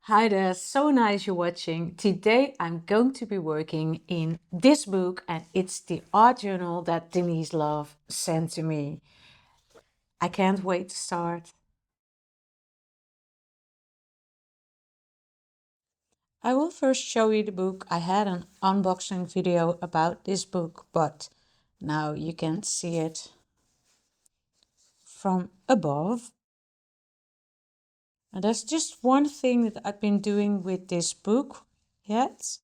Hi there, so nice you're watching. Today I'm going to be working in this book and it's the art journal that Denise Love sent to me. I can't wait to start. I will first show you the book. I had an unboxing video about this book, but now you can see it from above. And that's just one thing that I've been doing with this book yet.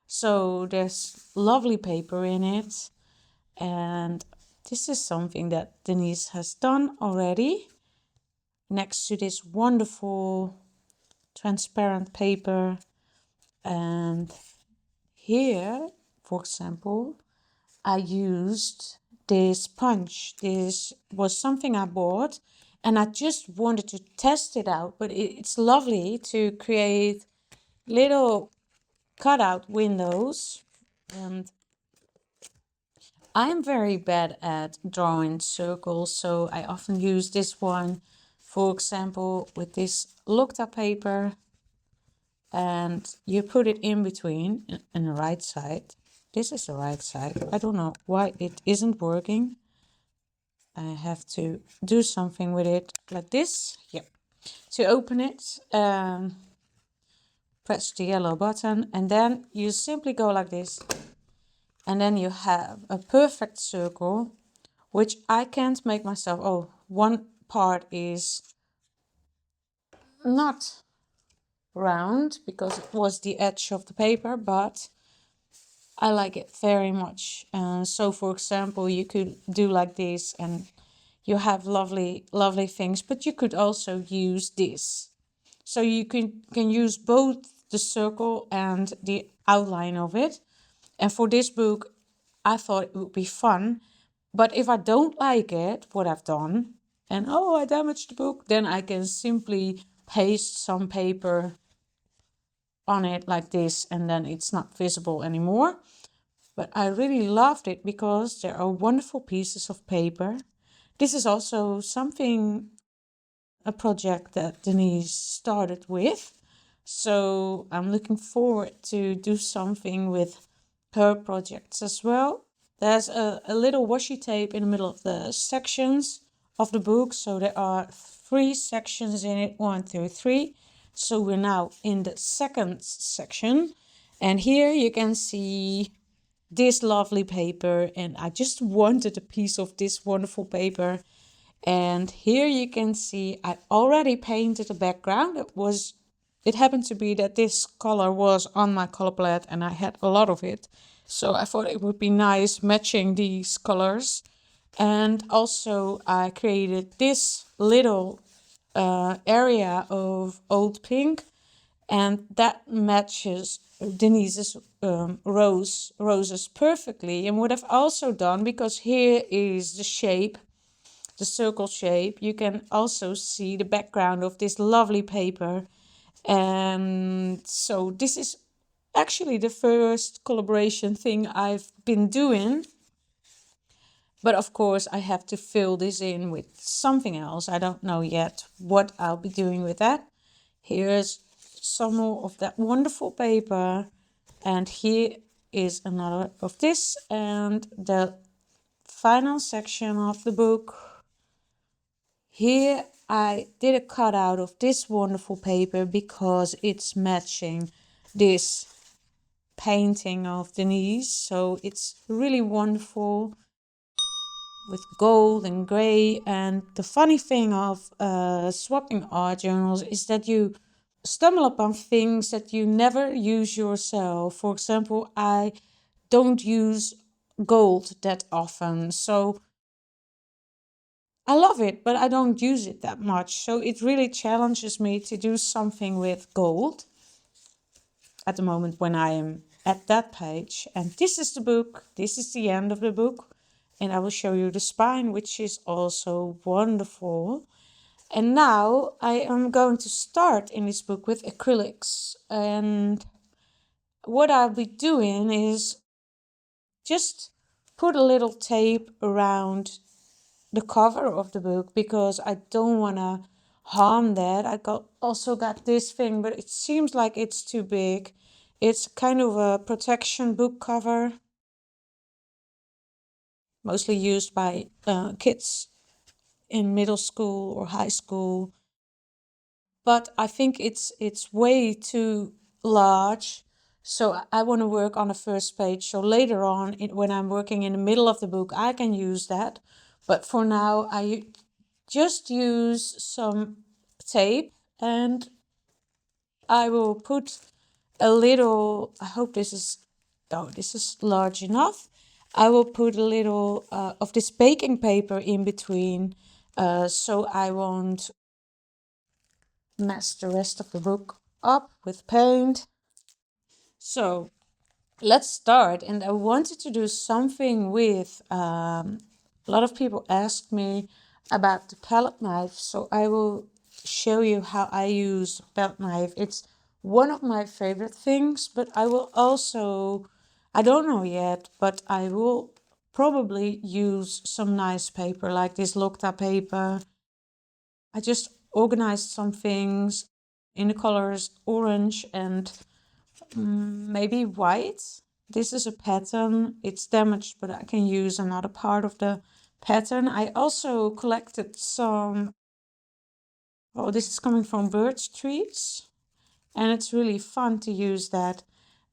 So there's lovely paper in it. And this is something that Denise has done already next to this wonderful transparent paper. And here, for example, I used this punch. This was something I bought and I just wanted to test it out, but it's lovely to create little cutout windows. And I'm very bad at drawing circles, so I often use this one, for example, with this looked up paper, and you put it in between in the right side. This is the right side. I don't know why it isn't working. I have to do something with it like this. Yep. To open it, press the yellow button, and then you simply go like this. And then you have a perfect circle, which I can't make myself. Oh, one part is not round because it was the edge of the paper, but I like it very much. So for example, you could do like this and you have lovely things, but you could also use this. So you can use both the circle and the outline of it. And for this book, I thought it would be fun. But if I don't like it, what I've done, and oh, I damaged the book, then I can simply paste some paper on it like this, and then it's not visible anymore. But I really loved it because there are wonderful pieces of paper. This is also a project that Denise started with. So I'm looking forward to do something with her projects as well. There's a little washi tape in the middle of the sections of the book. So there are 3 sections in it, 1, 2, 3. So we're now in the second section. And here you can see this lovely paper. And I just wanted a piece of this wonderful paper. And here you can see I already painted a background. It happened to be that this color was on my color palette and I had a lot of it. So I thought it would be nice matching these colors. And also I created this little area of old pink, and that matches Denise's roses perfectly. And what I've also done, because here is the shape, the circle shape, you can also see the background of this lovely paper. And so this is actually the first collaboration thing I've been doing. But of course I have to fill this in with something else. I don't know yet what I'll be doing with that. Here's some more of that wonderful paper. And here is another of this. And the final section of the book. Here I did a cutout of this wonderful paper because it's matching this painting of Denise. So it's really wonderful with gold and gray. And the funny thing of swapping art journals is that you stumble upon things that you never use yourself. For example, I don't use gold that often. So I love it, but I don't use it that much. So it really challenges me to do something with gold at the moment when I am at that page. And this is the book. This is the end of the book. And I will show you the spine, which is also wonderful. And now I am going to start in this book with acrylics. And what I'll be doing is just put a little tape around the cover of the book because I don't want to harm that. Also got this thing, but it seems like it's too big. It's kind of a protection book cover, mostly used by kids in middle school or high school. But I think it's way too large. So I want to work on the first page. So later on, when I'm working in the middle of the book, I can use that. But for now, I just use some tape, and I will put a little, I hope this is, oh, this is large enough. I will put a little of this baking paper in between, so I won't mess the rest of the book up with paint. So let's start. And I wanted to do something with, a lot of people asked me about the palette knife. So I will show you how I use palette knife. It's one of my favorite things, but I will also, I don't know yet, but I will probably use some nice paper like this Locta paper. I just organized some things in the colors orange and maybe white. This is a pattern. It's damaged, but I can use another part of the pattern. I also collected some, oh, this is coming from birch trees, and it's really fun to use that.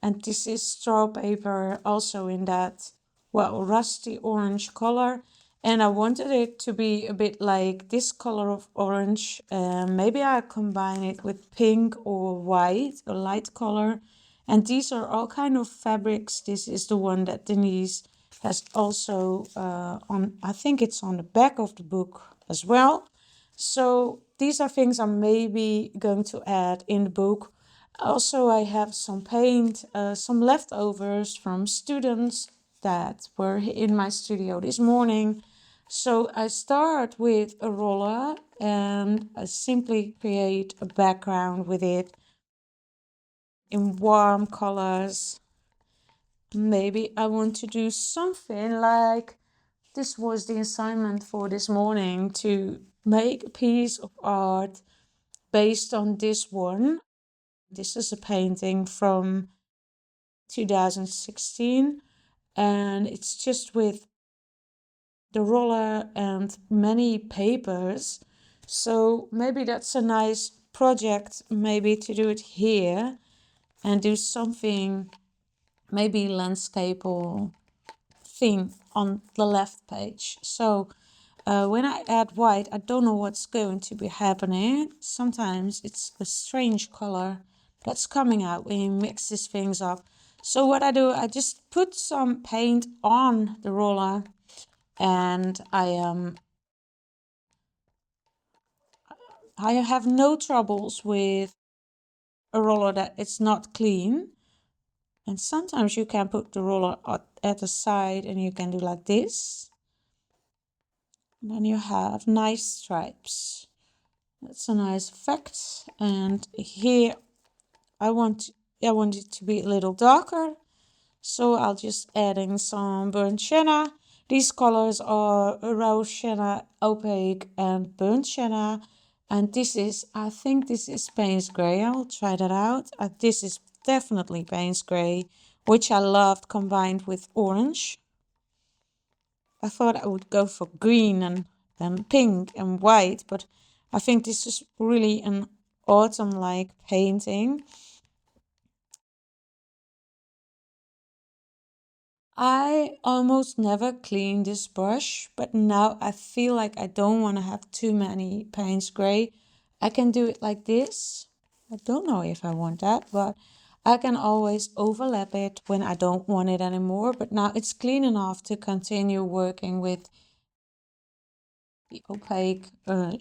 And this is straw paper, also in that, well, rusty orange color. And I wanted it to be a bit like this color of orange. Maybe I combine it with pink or white, a light color. And these are all kind of fabrics. This is the one that Denise has also on, I think it's on the back of the book as well. So these are things I'm maybe going to add in the book. Also, I have some paint, some leftovers from students that were in my studio this morning. So I start with a roller and I simply create a background with it in warm colors. Maybe I want to do something like, this was the assignment for this morning, to make a piece of art based on this one. This is a painting from 2016, and it's just with the roller and many papers. So maybe that's a nice project, maybe to do it here and do something, maybe landscape or thing on the left page. So when I add white, I don't know what's going to be happening. Sometimes it's a strange color that's coming out when you mix these things up. So what I do, I just put some paint on the roller, and I have no troubles with a roller that it's not clean. And sometimes you can put the roller at the side and you can do like this. And then you have nice stripes. That's a nice effect. And here I want it to be a little darker. So I'll just adding some burnt sienna. These colors are rose sienna, opaque, and burnt sienna. And this is, I think this is Paynes Grey. I will try that out. This is definitely Paynes Grey, which I loved combined with orange. I thought I would go for green and pink and white, but I think this is really an autumn-like painting. I almost never clean this brush, but now I feel like I don't want to have too many Paynes Grey. I can do it like this. I don't know if I want that, but I can always overlap it when I don't want it anymore. But now it's clean enough to continue working with the opaque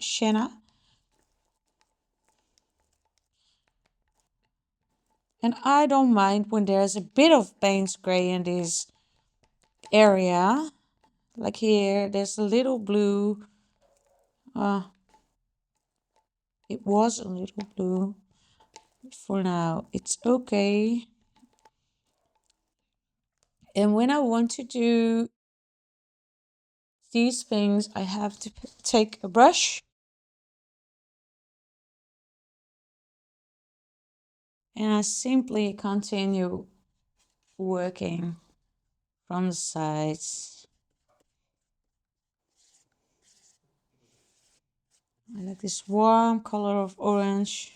sienna. And I don't mind when there's a bit of Paynes Grey in this area. Like here, there's a little blue. It was a little blue. For now, it's okay. And when I want to do these things, I have to take a brush and I simply continue working from the sides. I like this warm color of orange.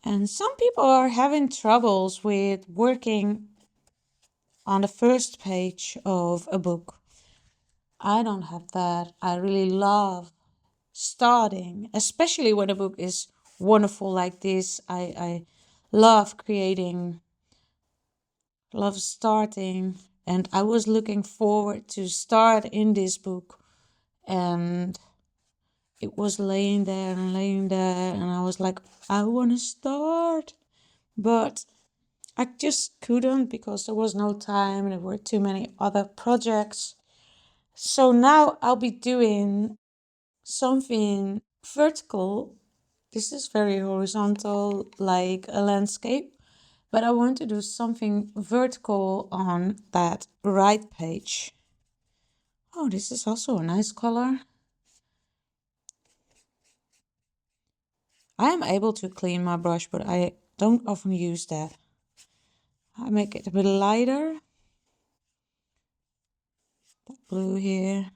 And some people are having troubles with working on the first page of a book. I don't have that. I really love starting, especially when a book is wonderful like this. I love creating, love starting, and I was looking forward to start in this book, and it was laying there and laying there, and I was like, I want to start, but I just couldn't because there was no time. There were too many other projects. So now I'll be doing something vertical. This is very horizontal, like a landscape, but I want to do something vertical on that right page. Oh, this is also a nice color. I am able to clean my brush, but I don't often use that. I make it a bit lighter. That blue here.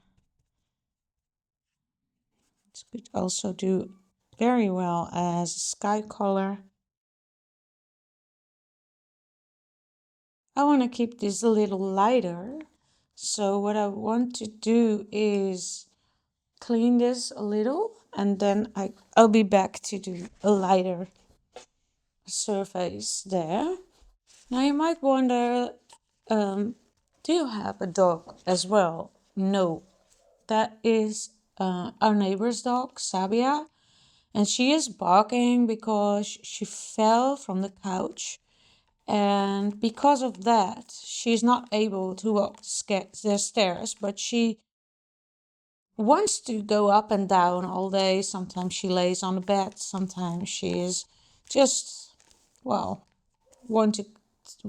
It could also do very well as a sky color. I want to keep this a little lighter. So what I want to do is clean this a little, and then I'll be back to do a lighter surface there. Now you might wonder, do you have a dog as well? No, that is our neighbor's dog, Sabia, and she is barking because she fell from the couch, and because of that, she's not able to walk the stairs, but she wants to go up and down all day. Sometimes she lays on the bed, sometimes she is just, well,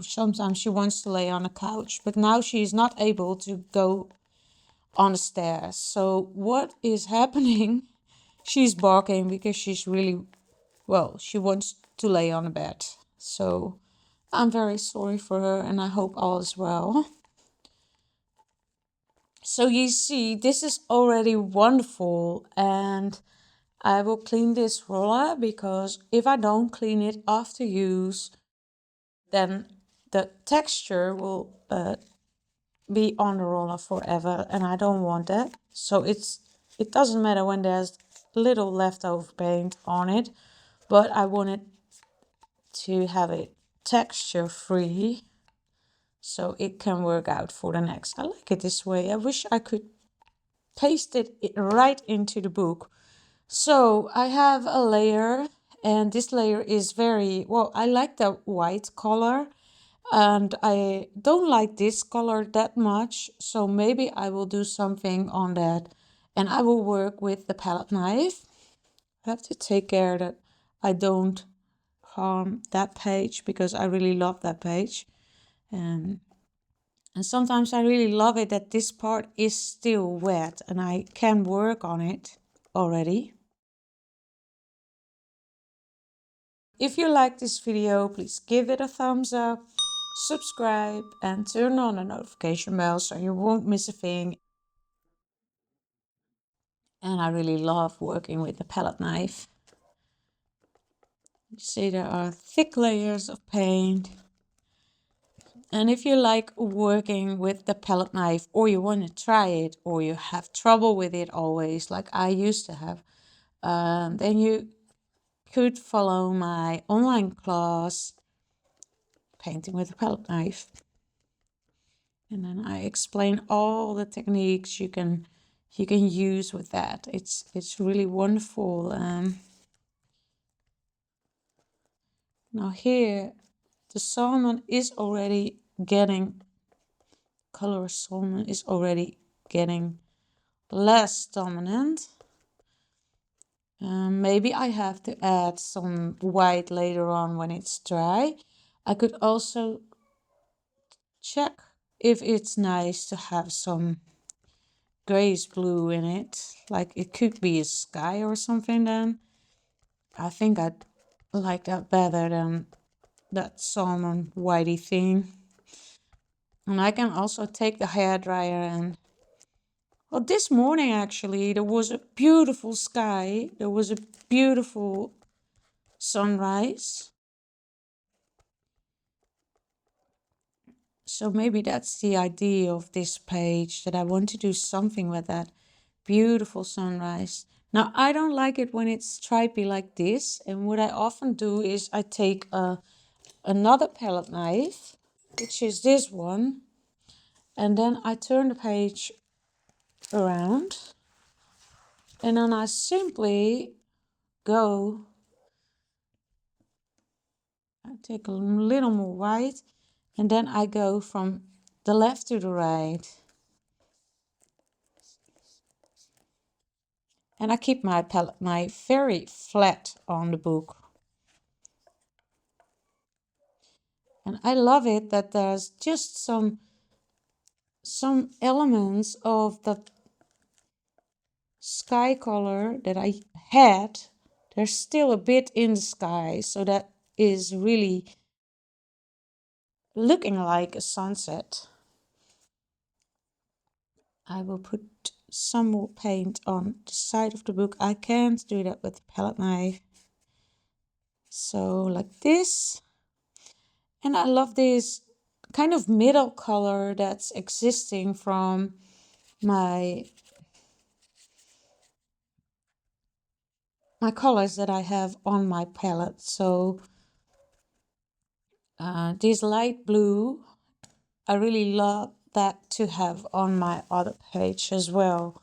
sometimes she wants to lay on a couch, but now she's not able to go on the stairs. So what is happening? She's barking because she's really, well, she wants to lay on a bed. So I'm very sorry for her, and I hope all is well. So you see, this is already wonderful, and I will clean this roller because if I don't clean it after use, then the texture will be on the roller forever, and I don't want that. So it doesn't matter when there's little leftover paint on it, but I want it to have it texture free so it can work out for the next. I like it this way. I wish I could paste it right into the book. So I have a layer, and this layer is very, well, I like the white color, and I don't like this color that much, so maybe I will do something on that, and I will work with the palette knife. I have to take care that I don't harm that page because I really love that page. And sometimes I really love it that this part is still wet and I can work on it already. If you like this video, please give it a thumbs up, subscribe, and turn on the notification bell so you won't miss a thing. And I really love working with the palette knife. You see there are thick layers of paint. And if you like working with the palette knife, or you want to try it, or you have trouble with it always, like I used to have, then you could follow my online class, Painting with a Palette Knife. And then I explain all the techniques you can use with that. It's really wonderful. Now here, the salmon is already getting, color salmon is already getting less dominant. Maybe I have to add some white later on when it's dry. I could also check if it's nice to have some grayish blue in it, like it could be a sky or something. Then I think I'd like that better than that salmon whitey thing. And I can also take the hairdryer and, well, this morning actually, there was a beautiful sky. There was a beautiful sunrise. So maybe that's the idea of this page, that I want to do something with that beautiful sunrise. Now, I don't like it when it's stripy like this. And what I often do is I take another palette knife, which is this one, and then I turn the page around, and then I simply go, I take a little more white, and then I go from the left to the right. And I keep my palette knife very flat on the book. And I love it that there's just some elements of the sky color that I had. There's still a bit in the sky, so that is really looking like a sunset. I will put some more paint on the side of the book. I can't do that with the palette knife. So like this. And I love this kind of middle color that's existing from my colors that I have on my palette. So this light blue, I really love that to have on my other page as well.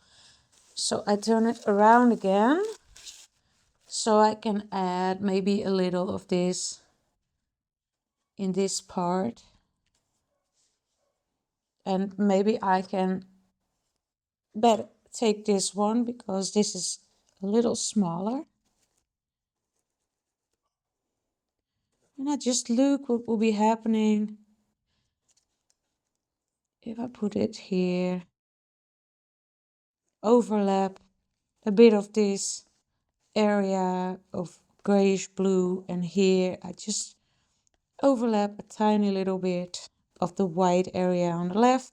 So I turn it around again, so I can add maybe a little of this in this part. And maybe I can better take this one because this is a little smaller. And I just look what will be happening if I put it here. Overlap a bit of this area of grayish blue, and here I just overlap a tiny little bit of the white area on the left.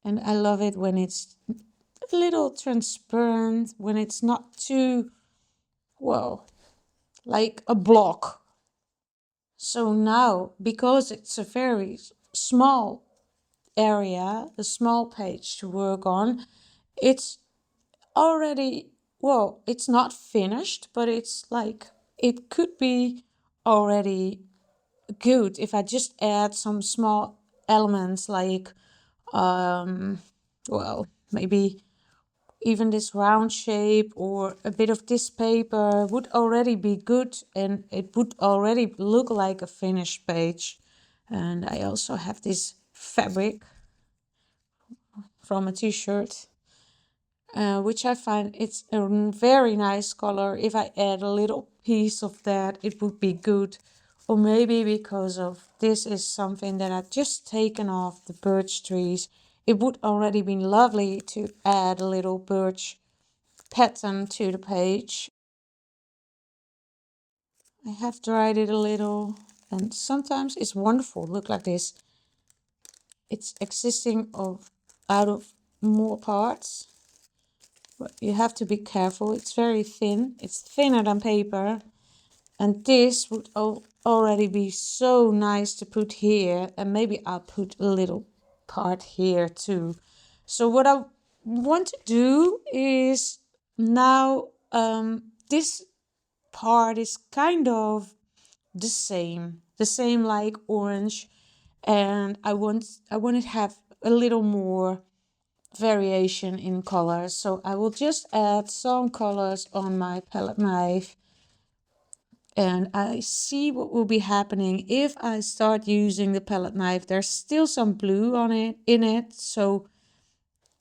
And I love it when it's a little transparent, when it's not too, well, like a block. So now, because it's a very small area, a small page to work on, it's already, well, it's not finished, but it's like, it could be already good if I just add some small elements like, well, maybe even this round shape or a bit of this paper would already be good, and it would already look like a finished page. And I also have this fabric from a t-shirt, which I find it's a very nice color. If I add a little piece of that, it would be good. Or maybe because of this is something that I've just taken off the birch trees, it would already be lovely to add a little birch pattern to the page. I have dried it a little, and sometimes it's wonderful. Look like this. It's existing out of more parts. But you have to be careful. It's very thin. It's thinner than paper. And this would already be so nice to put here. And maybe I'll put a little part here too. So what I want to do is now, this part is kind of the same like orange. And I want to have a little more variation in colors. So I will just add some colors on my palette knife, and I see what will be happening if I start using the palette knife. There's still some blue in it. So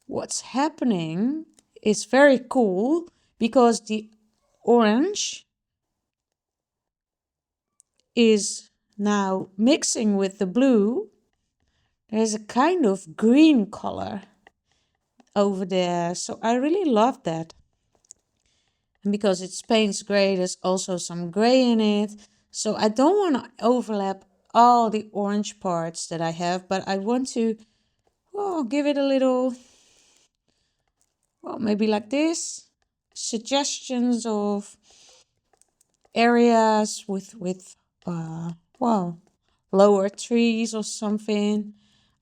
what's happening is very cool, because the orange is now mixing with the blue. There's a kind of green color over there. So I really love that. And because it's Paynes Grey, there's also some gray in it. So I don't want to overlap all the orange parts that I have, but I want to, well, give it a little, well, maybe like this. Suggestions of areas with well, lower trees or something.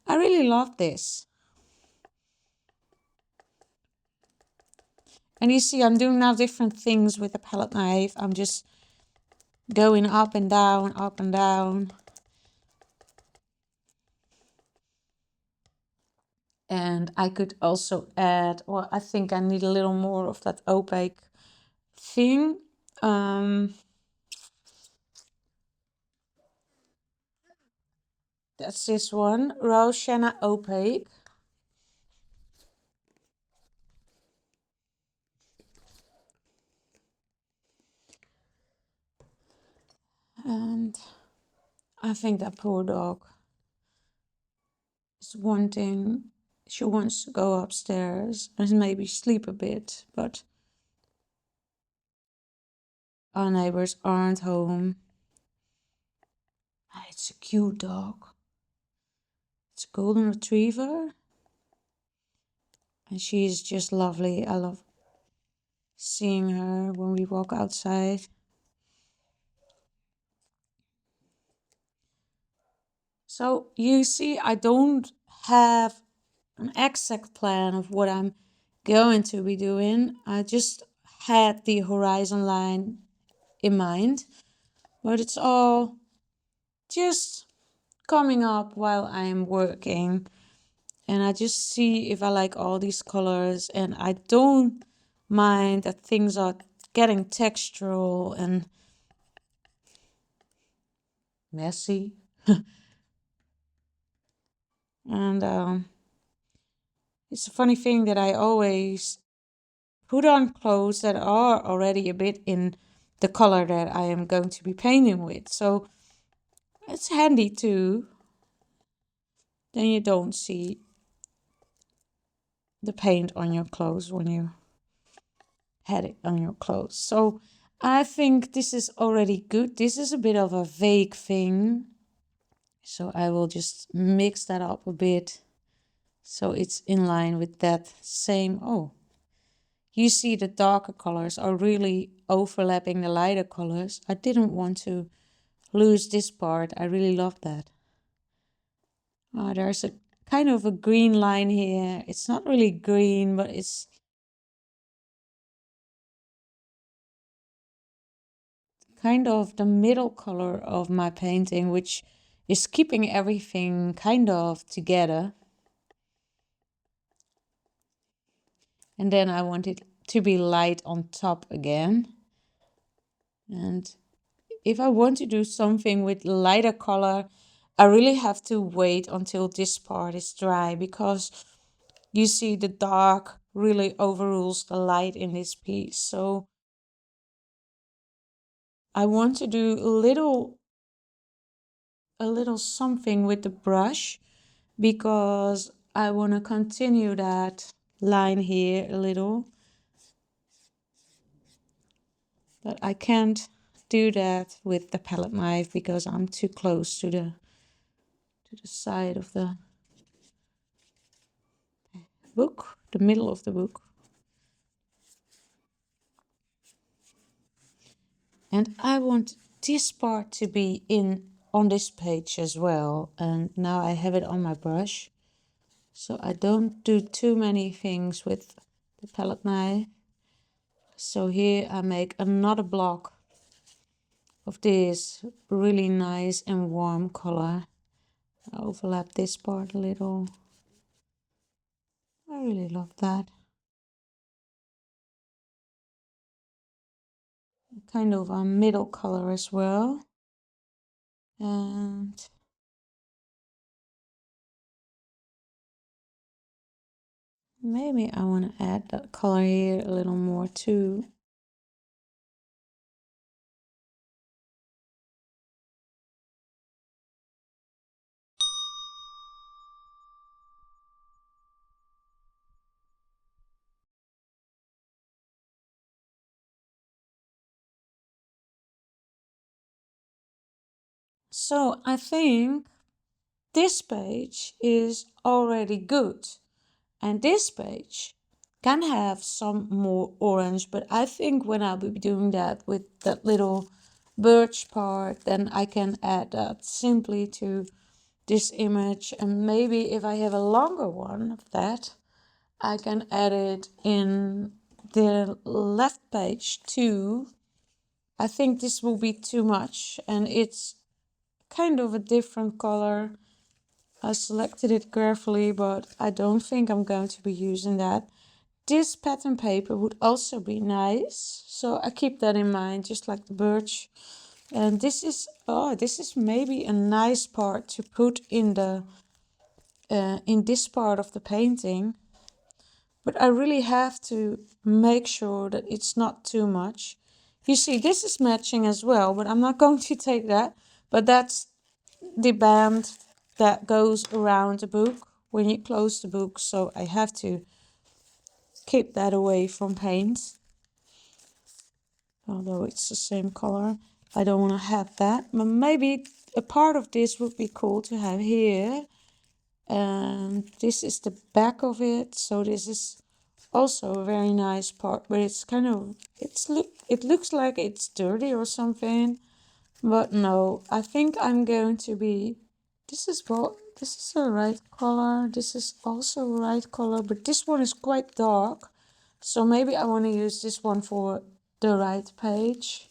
I really love this. And you see, I'm doing now different things with the palette knife. I'm just going up and down, up and down. And I could also add, well, I think I need a little more of that opaque thing. That's this one, Sienna Opaque. And I think that poor dog is wanting, she wants to go upstairs and maybe sleep a bit, but our neighbors aren't home. It's a cute dog. It's a golden retriever. And she's just lovely. I love seeing her when we walk outside. So you see, I don't have an exact plan of what I'm going to be doing. I just had the horizon line in mind, but it's all just coming up while I'm working. And I just see if I like all these colors, and I don't mind that things are getting textural and messy. And it's a funny thing that I always put on clothes that are already a bit in the color that I am going to be painting with. So it's handy too. Then you don't see the paint on your clothes when you had it on your clothes. So I think this is already good. This is a bit of a vague thing. So I will just mix that up a bit. So it's in line with that same, oh, you see the darker colors are really overlapping the lighter colors. I didn't want to lose this part. I really love that. There's a kind of a green line here. It's not really green, but it's kind of the middle color of my painting, which is keeping everything kind of together. And then I want it to be light on top again. And if I want to do something with lighter color, I really have to wait until this part is dry, because you see the dark really overrules the light in this piece. So I want to do a little something with the brush, because I want to continue that line here a little. But I can't do that with the palette knife because I'm too close to the side of the book, the middle of the book. And I want this part to be in on this page as well. And now I have it on my brush, so I don't do too many things with the palette knife. So here I make another block of this really nice and warm color. I overlap this part a little. I really love that. Kind of a middle color as well. And maybe I want to add that color here a little more too. So I think this page is already good. And this page can have some more orange, but I think when I'll be doing that with that little birch part, then I can add that simply to this image. And maybe if I have a longer one of that, I can add it in the left page too. I think this will be too much, and it's kind of a different color. I selected it carefully, but I don't think I'm going to be using that. This pattern paper would also be nice, so I keep that in mind, just like the birch. And this is, oh, this is maybe a nice part to put in the in this part of the painting. But I really have to make sure that it's not too much. You see, this is matching as well, but I'm not going to take that. But that's the band that goes around the book when you close the book, so I have to keep that away from paint. Although it's the same color, I don't want to have that. But maybe a part of this would be cool to have here. And this is the back of it, so this is also a very nice part, but it's kind of, it looks like it's dirty or something. But no, I think I'm going to be, this is the right color, this is also right color, but this one is quite dark. So maybe I want to use this one for the right page.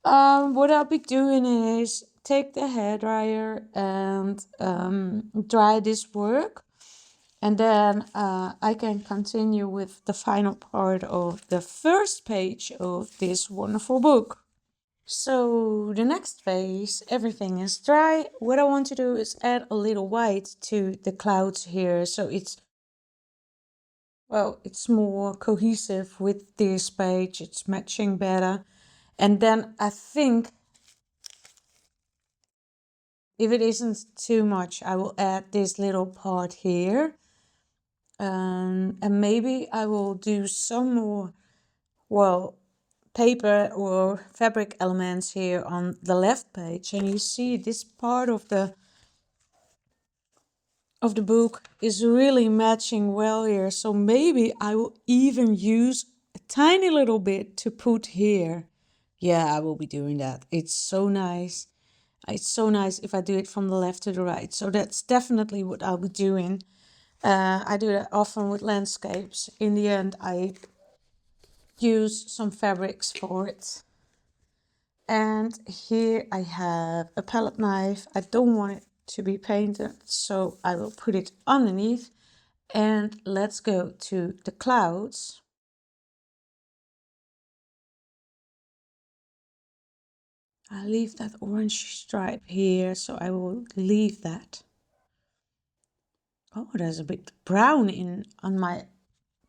What I'll be doing is take the hairdryer and dry this work. And then I can continue with the final part of the first page of this wonderful book. So the next phase, everything is dry. What I want to do is add a little white to the clouds here. So it's, well, it's more cohesive with this page. It's matching better. And then I think if it isn't too much, I will add this little part here. And maybe I will do some more, well, paper or fabric elements here on the left page. And you see this part of the book is really matching well here. So maybe I will even use a tiny little bit to put here. Yeah, I will be doing that. It's so nice. It's so nice if I do it from the left to the right. So that's definitely what I'll be doing. I do that often with landscapes. In the end, I use some fabrics for it. And here I have a palette knife. I don't want it to be painted, so I will put it underneath. And let's go to the clouds. I leave that orange stripe here, so I will leave that. Oh, there's a bit brown in on my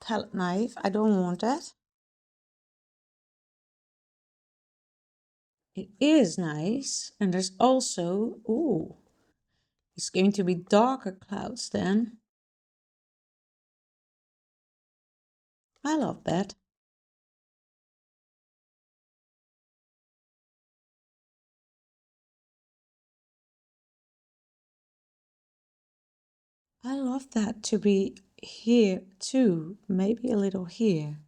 palette knife. I don't want that. It is nice. And there's also, ooh, it's going to be darker clouds then. I love that. I love that to be here too, maybe a little here.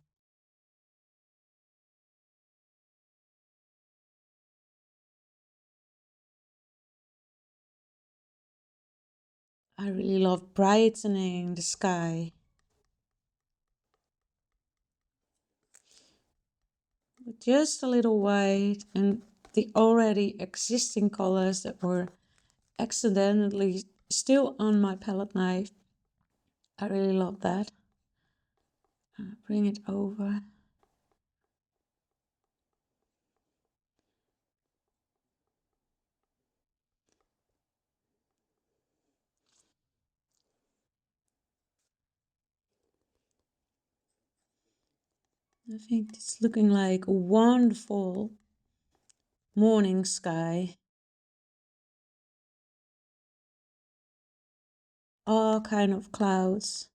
I really love brightening the sky. With just a little white and the already existing colors that were accidentally still on my palette knife. I really love that. Bring it over. I think it's looking like a wonderful morning sky. All kind of clouds.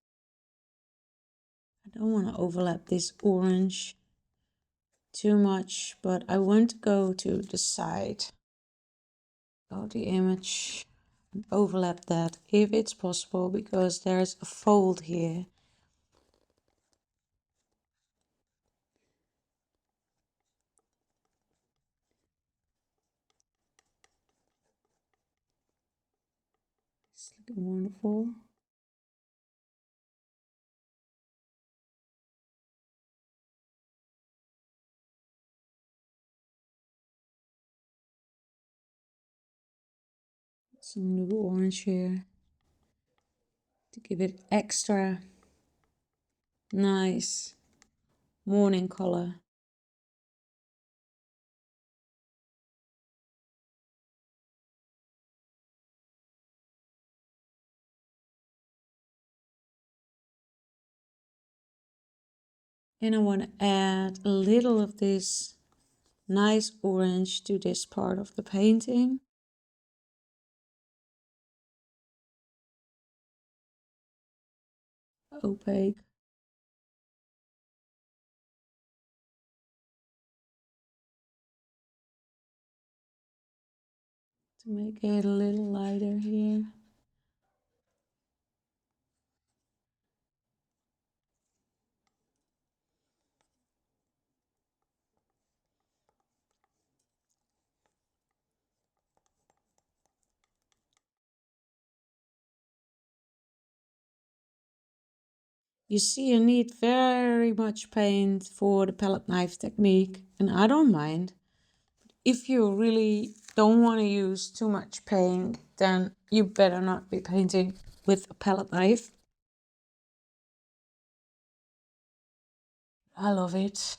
I don't want to overlap this orange too much, but I want to go to the side. Go the image and overlap that if it's possible, because there's a fold here. It's looking wonderful. Some new orange here to give it extra nice morning color. And I want to add a little of this nice orange to this part of the painting. Opaque. To make it a little lighter here. You see, you need very much paint for the palette knife technique, and I don't mind. If you really don't want to use too much paint, then you better not be painting with a palette knife. I love it.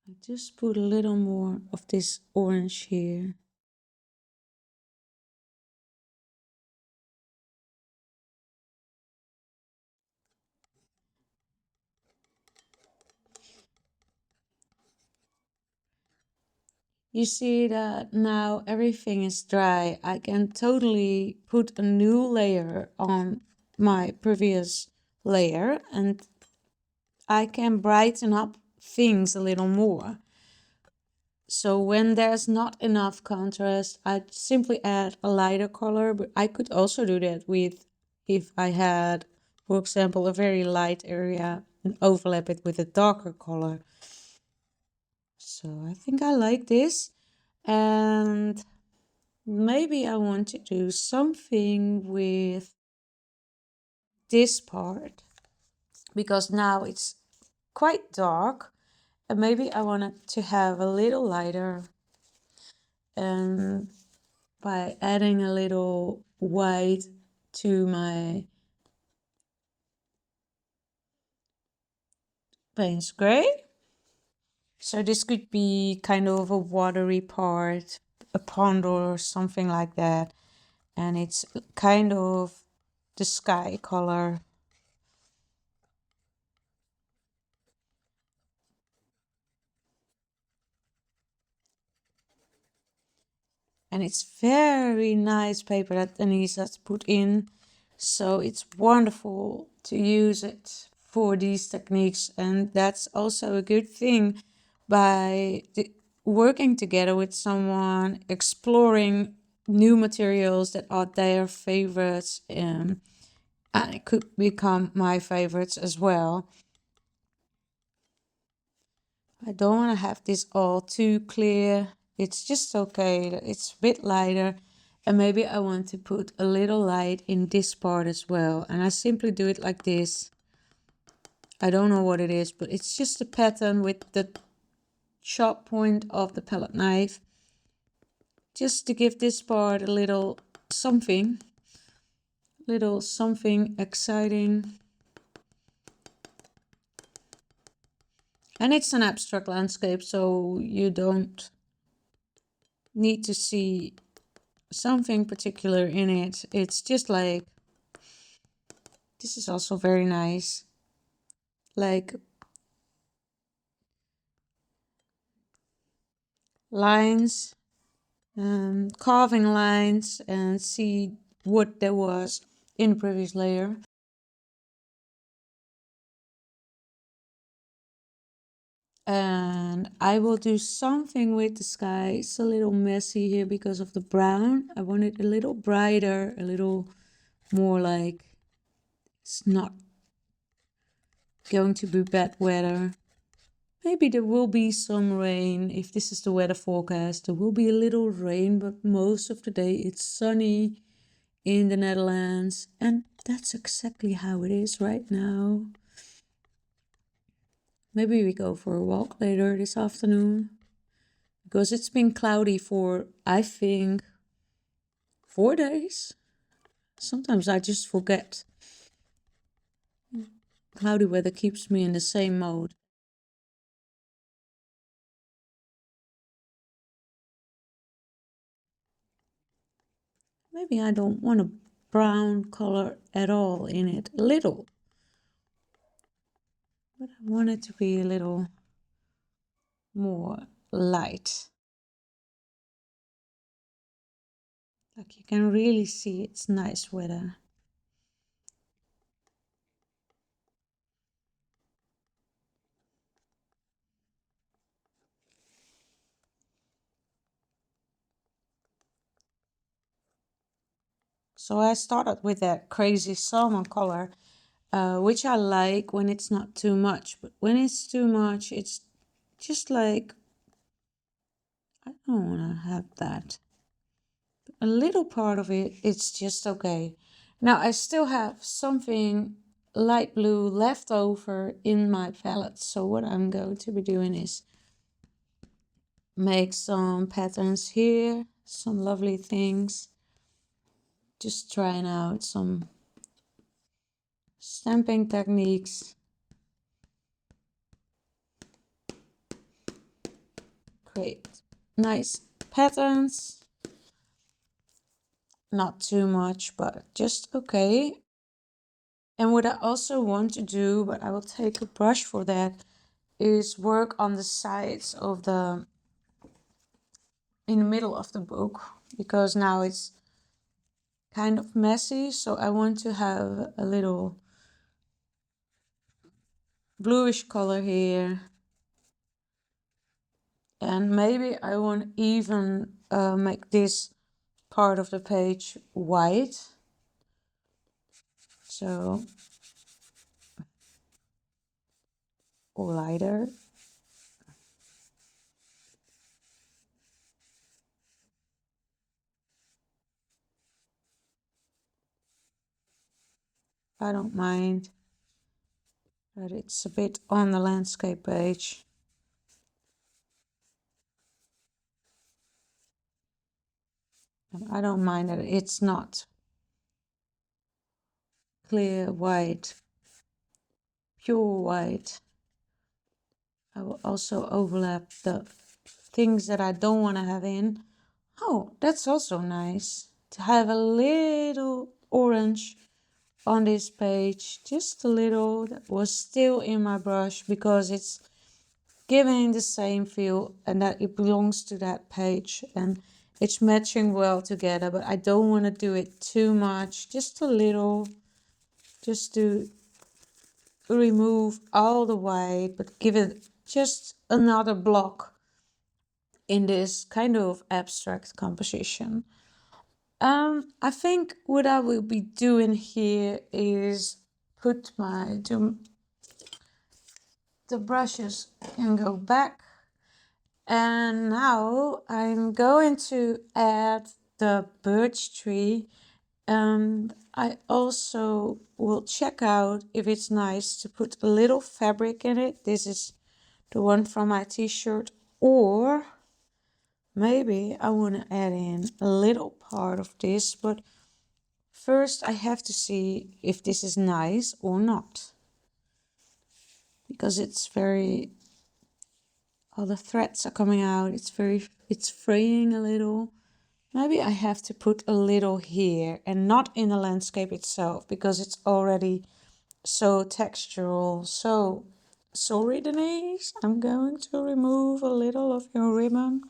I just put a little more of this orange here. You see that now everything is dry. I can totally put a new layer on my previous layer, and I can brighten up things a little more. So when there's not enough contrast, I simply add a lighter color, but I could also do that with, if I had, for example, a very light area and overlap it with a darker color. So I think I like this. And maybe I want to do something with this part, because now it's quite dark, and maybe I want it to have a little lighter, and by adding a little white to my Paynes Grey. So this could be kind of a watery part, a pond or something like that, and it's kind of the sky color. And it's very nice paper that Denise has put in. So it's wonderful to use it for these techniques. And that's also a good thing by working together with someone, exploring new materials that are their favorites. And it could become my favorites as well. I don't want to have this all too clear. It's just okay that it's a bit lighter. And maybe I want to put a little light in this part as well. And I simply do it like this. I don't know what it is, but it's just a pattern with the sharp point of the palette knife. Just to give this part a little something exciting. And it's an abstract landscape, so you don't need to see something particular in it. It's just like, this is also very nice, like lines carving lines and see what there was in the previous layer. And I will do something with the sky. It's a little messy here because of the brown. I want it a little brighter, a little more like it's not going to be bad weather. Maybe there will be some rain. If this is the weather forecast, there will be a little rain, but most of the day it's sunny in the Netherlands. And that's exactly how it is right now. Maybe we go for a walk later this afternoon. Because it's been cloudy for, I think, 4 days. Sometimes I just forget. Cloudy weather keeps me in the same mode. Maybe I don't want a brown color at all in it. A little. But I want it to be a little more light. Like you can really see it's nice weather. So I started with that crazy salmon color, which I like when it's not too much. But when it's too much, it's just like, I don't want to have that. A little part of it, it's just okay. Now I still have something light blue left over in my palette. So what I'm going to be doing is make some patterns here, some lovely things. Just trying out some stamping techniques. Create nice patterns. Not too much, but just okay. And what I also want to do, but I will take a brush for that, is work on the sides of the, in the middle of the book, because now it's kind of messy. So I want to have a little bluish color here. And maybe I want even make this part of the page white. So, or lighter. I don't mind that it's a bit on the landscape page. And I don't mind that it's not clear white, pure white. I will also overlap the things that I don't want to have in. Oh, that's also nice to have a little orange on this page, just a little, that was still in my brush because it's giving the same feel and that it belongs to that page and it's matching well together. But I don't want to do it too much, just a little, just to remove all the white but give it just another block in this kind of abstract composition. I think what I will be doing here is put the brushes can go back. And now I'm going to add the birch tree. And I also will check out if it's nice to put a little fabric in it. This is the one from my t-shirt. Or maybe I want to add in a little part of this. But first I have to see if this is nice or not. Because it's very, all the threads are coming out. It's fraying a little. Maybe I have to put a little here and not in the landscape itself because it's already so textural. So, sorry Denise, I'm going to remove a little of your ribbon.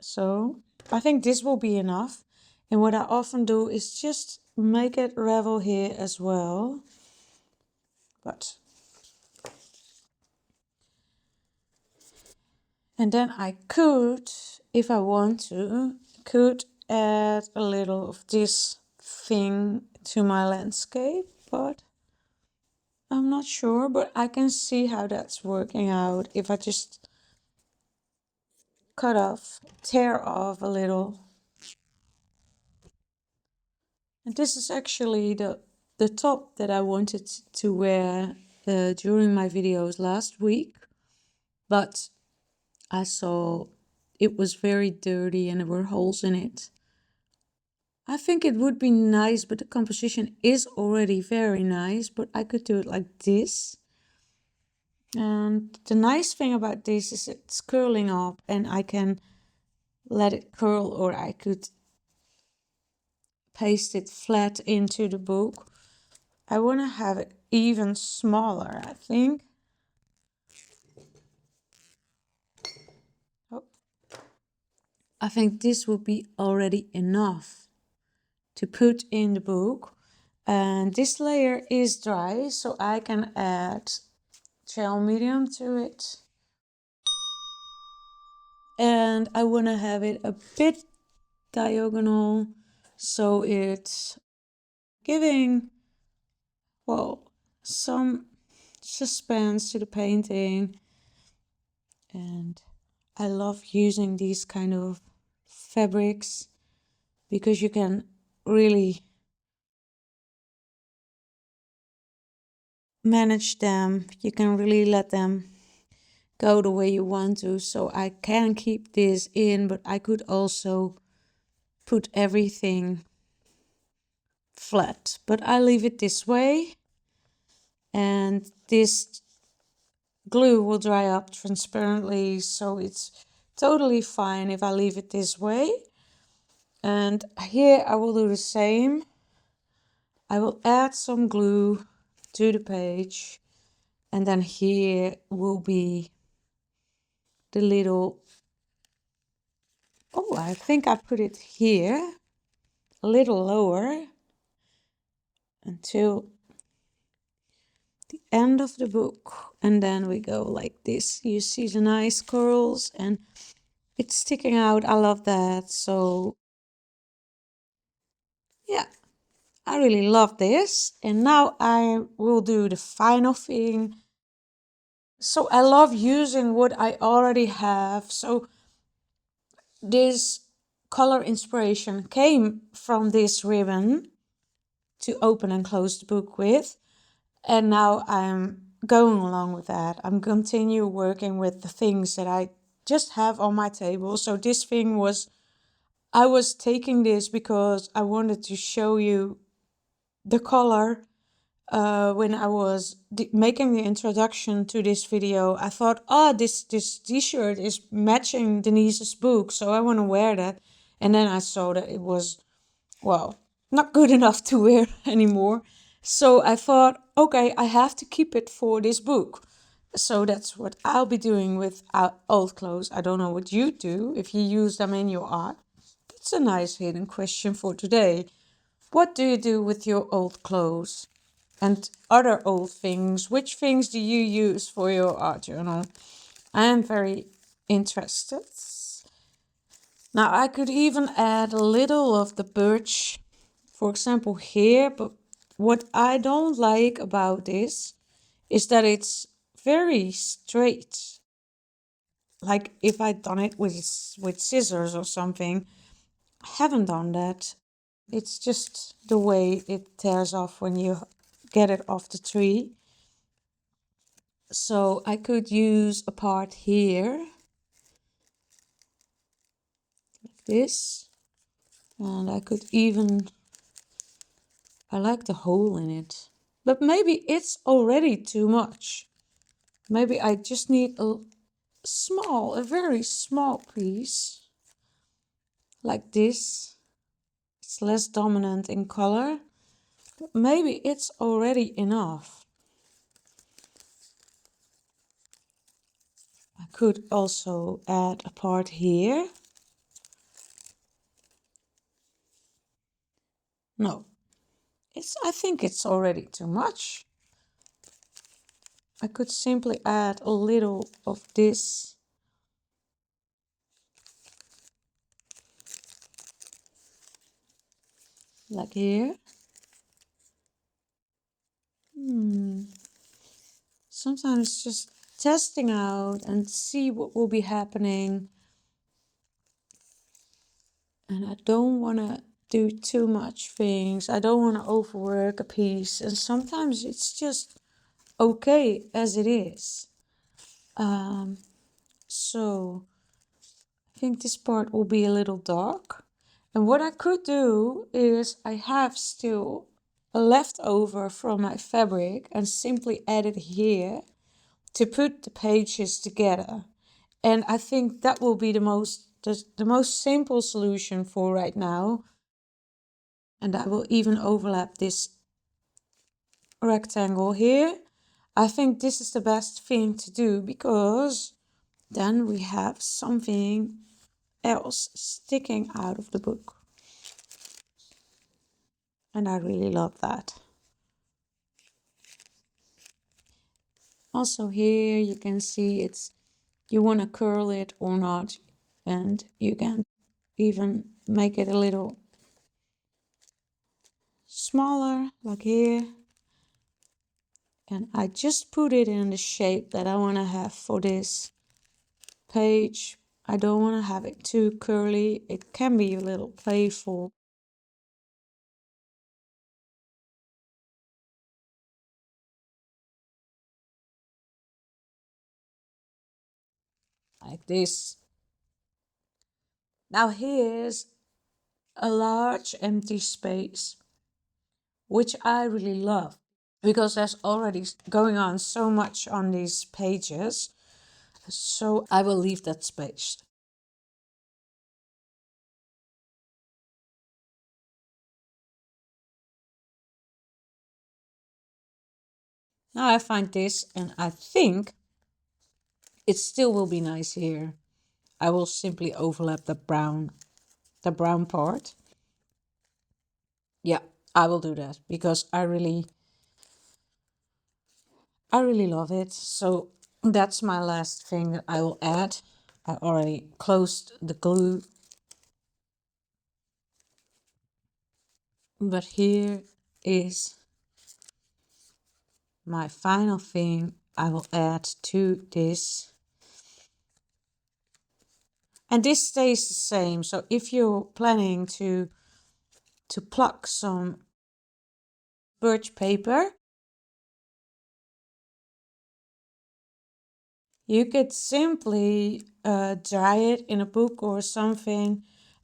So I think this will be enough. And what I often do is just make it ravel here as well. And then I could, if I want to, could add a little of this thing to my landscape, but I'm not sure, but I can see how that's working out if I just tear off a little. And this is actually the top that I wanted to wear during my videos last week, but I saw it was very dirty and there were holes in it. I think it would be nice, but the composition is already very nice, but I could do it like this. And the nice thing about this is it's curling up and I can let it curl, or I could paste it flat into the book. I want to have it even smaller, I think. Oh. I think this would be already enough to put in the book. And this layer is dry, so I can add gel medium to it. And I want to have it a bit diagonal, so it's giving, well, some suspense to the painting. And I love using these kind of fabrics because you can really manage them. You can really let them go the way you want to. So I can keep this in, but I could also put everything flat. But I leave it this way. And this glue will dry up transparently, so it's totally fine if I leave it this way. And here I will do the same. I will add some glue to the page, and then here will be the little, oh, I think I put it here a little lower until the end of the book, and then we go like this. You see the nice curls and it's sticking out. I love that. So yeah, I really love this. And now I will do the final thing. So I love using what I already have. So this color inspiration came from this ribbon to open and close the book with. And now I'm going along with that. I'm continue working with the things that I just have on my table. So this thing was, I was taking this because I wanted to show you the color. When I was making the introduction to this video, I thought, oh, this t-shirt is matching Denise's book, so I want to wear that. And then I saw that it was, well, not good enough to wear anymore. So I thought, okay, I have to keep it for this book. So that's what I'll be doing with old clothes. I don't know what you do, if you use them in your art. That's a nice hidden question for today. What do you do with your old clothes? And other old things? Which things do you use for your art journal? I am very interested. Now I could even add a little of the birch, for example, here, but what I don't like about this is that it's very straight. Like if I'd done it with scissors or something. I haven't done that. It's just the way it tears off when you get it off the tree. So I could use a part here, like this. And I could even, I like the hole in it. But maybe it's already too much. Maybe I just need a very small piece. Like this. It's less dominant in color. But maybe it's already enough. I could also add a part here. No, I think it's already too much. I could simply add a little of this. Like here. Sometimes just testing out and see what will be happening. And I don't want to do too much things. I don't want to overwork a piece. And sometimes it's just okay as it is. So I think this part will be a little dark. And what I could do is I have still a leftover from my fabric and simply add it here to put the pages together. And I think that will be the most simple solution for right now. And I will even overlap this rectangle here. I think this is the best thing to do because then we have something else sticking out of the book. And I really love that. Also here you can see you want to curl it or not, and you can even make it a little smaller like here. And I just put it in the shape that I want to have for this page. I don't want to have it too curly. It can be a little playful. Like this. Now here's a large empty space, which I really love because there's already going on so much on these pages. So I will leave that space. Now I find this and I think it still will be nice here. I will simply overlap the brown part. Yeah, I will do that because I really love it. So that's my last thing that I will add. I already closed the glue. But here is my final thing I will add to this. And this stays the same. So if you're planning to pluck some birch paper, you could simply dry it in a book or something,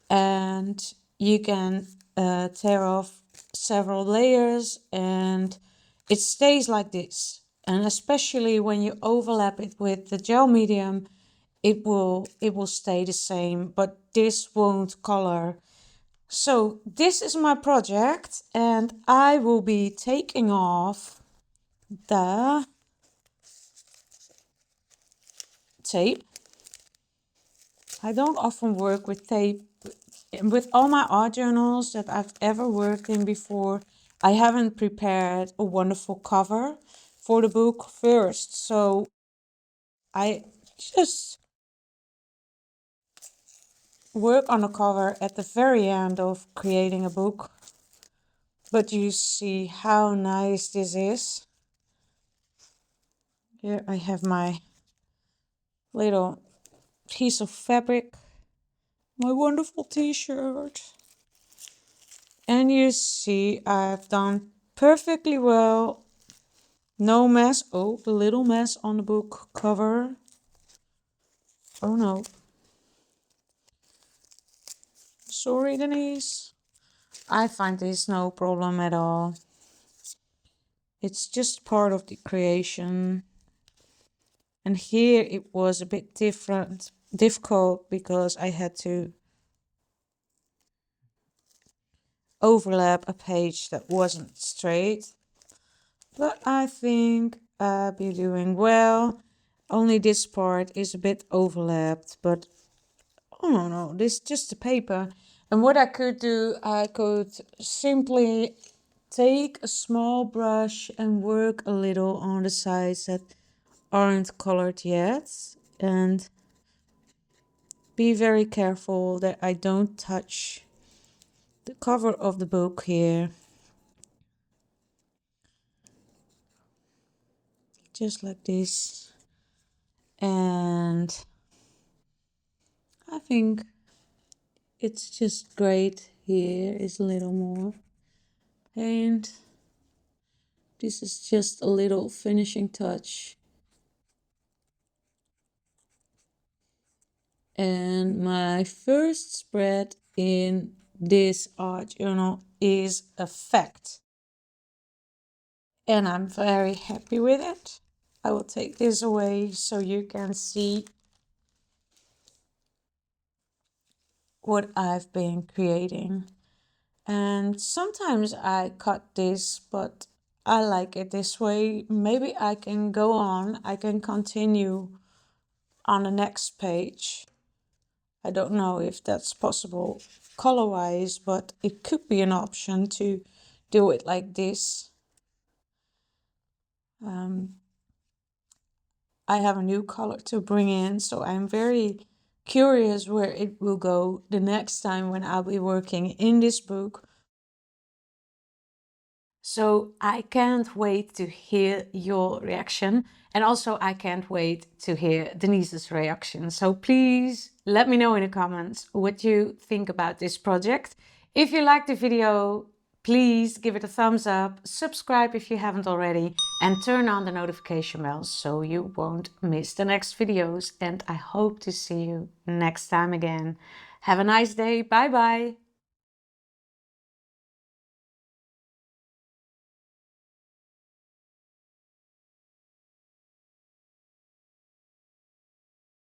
and you can tear off several layers and it stays like this. And especially when you overlap it with the gel medium, it will stay the same, but this won't color. So this is my project and I will be taking off the tape. I don't often work with tape. With all my art journals that I've ever worked in before, I haven't prepared a wonderful cover for the book first. So I just work on a cover at the very end of creating a book. But you see how nice this is. Here I have my little piece of fabric, my wonderful t-shirt. And you see I've done perfectly well. No mess. Oh, a little mess on the book cover. Oh no. Sorry, Denise. I find this no problem at all. It's just part of the creation. And here it was a bit difficult because I had to overlap a page that wasn't straight. But I think I'll be doing well. Only this part is a bit overlapped, but oh no, this is just the paper. And what I could do, I could simply take a small brush and work a little on the sides that aren't colored yet, and be very careful that I don't touch the cover of the book here. Just like this. And I think it's just great. Here is a little more paint. This is just a little finishing touch. And my first spread in this art journal is a fact. And I'm very happy with it. I will take this away so you can see what I've been creating. And sometimes I cut this, but I like it this way. Maybe I can go on, I can continue on the next page. I don't know if that's possible color-wise, but it could be an option to do it like this. I have a new color to bring in, so I'm very curious where it will go the next time when I'll be working in this book. So I can't wait to hear your reaction, and also I can't wait to hear Denise's reaction. So please let me know in the comments what you think about this project. If you liked the video, please give it a thumbs up, subscribe if you haven't already, and turn on the notification bell so you won't miss the next videos. And I hope to see you next time again. Have a nice day. Bye bye.